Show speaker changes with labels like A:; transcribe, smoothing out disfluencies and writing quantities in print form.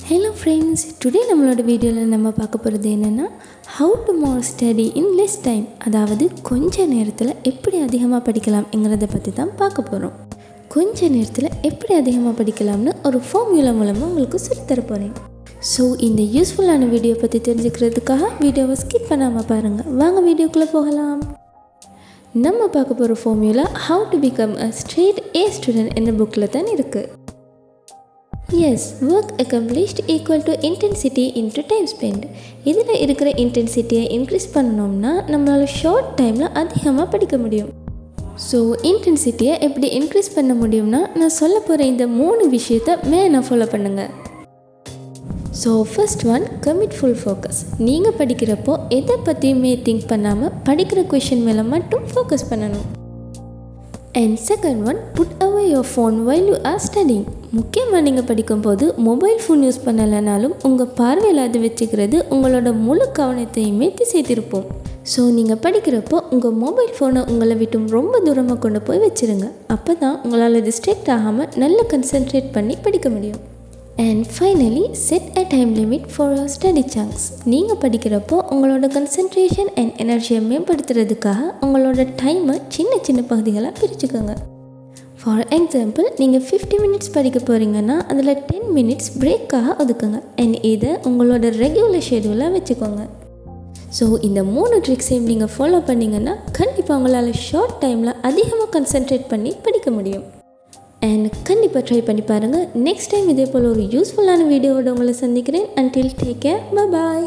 A: Hello friends, today நம்மளோட வீடியோவில் நம்ம பார்க்க போகிறது என்னென்னா how to more study in less time. அதாவது கொஞ்ச நேரத்தில் எப்படி அதிகமாக படிக்கலாம்ங்கிறத பற்றி தான் பார்க்க போகிறோம். கொஞ்ச நேரத்தில் எப்படி அதிகமாக படிக்கலாம்னு ஒரு ஃபார்முலா மூலமாக உங்களுக்கு சொல்லித்தர போகிறேன். ஸோ இந்த யூஸ்ஃபுல்லான வீடியோ பற்றி தெரிஞ்சுக்கிறதுக்காக வீடியோவை ஸ்கிப் பண்ணாமல் பாருங்கள். வாங்க வீடியோக்குள்ளே போகலாம். நம்ம பார்க்க போகிற formula how to become a straight A student என்ற புக்கில் தான் இருக்குது. Yes, work accomplished equal to intensity into time spent. இதில் இருக்கிற இன்டென்சிட்டியை இன்க்ரீஸ் பண்ணணும்னா நம்மளால் ஷார்ட் டைமில் அதிகமாக படிக்க முடியும். ஸோ இன்டென்சிட்டியை எப்படி இன்க்ரீஸ் பண்ண முடியும்னா நான் சொல்ல போகிற இந்த 3 விஷயத்தை மெயினாக ஃபாலோ பண்ணுங்கள். So first one, commit full focus. நீங்கள் படிக்கிறப்போ எதை பற்றியுமே திங்க் பண்ணாமல் படிக்கிற கொஷின் மேலே மட்டும் ஃபோக்கஸ் பண்ணணும். And second one, put away your phone while you are studying. முக்கியமாக நீங்கள் படிக்கும்போது மொபைல் ஃபோன் யூஸ் பண்ணலைனாலும் உங்கள் பார்வையில் அது வச்சுக்கிறது உங்களோட முழு கவனத்தையுமே திசை திருப்போம். ஸோ நீங்கள் படிக்கிறப்போ உங்கள் மொபைல் ஃபோனை உங்களை விட்டு ரொம்ப தூரமாக கொண்டு போய் வச்சுருங்க. அப்போ தான் உங்களால் டிஸ்ட்ராக்ட் ஆகாமல் நல்லா கன்சென்ட்ரேட் பண்ணி படிக்க முடியும். And finally, set a time limit for your study songs. நீங்கள் படிக்கிறப்போ உங்களோட கன்சென்ட்ரேஷன் அண்ட் எனர்ஜியை மேம்படுத்துறதுக்காக உங்களோட டைமை சின்ன சின்ன பகுதிகளாக பிரிச்சுக்கோங்க. ஃபார் எக்ஸாம்பிள், நீங்கள் 50 மினிட்ஸ் படிக்க போகிறீங்கன்னா அதில் 10 மினிட்ஸ் பிரேக்காக ஒதுக்குங்க. அண்ட் இதை உங்களோட ரெகுலர் ஷெடியூலாக வச்சுக்கோங்க. ஸோ இந்த 3 ட்ரிக்ஸையும் நீங்கள் ஃபாலோ பண்ணிங்கன்னா கண்டிப்பாக உங்களால் ஷார்ட் டைமில் அதிகமாக கன்சென்ட்ரேட் பண்ணி படிக்க முடியும். அண்ட் கண்டிப்பாக ட்ரை பண்ணி பாருங்கள். நெக்ஸ்ட் டைம் இதே போல் ஒரு யூஸ்ஃபுல்லான வீடியோவோட உங்களை சந்திக்கிறேன். Until take care, bye bye.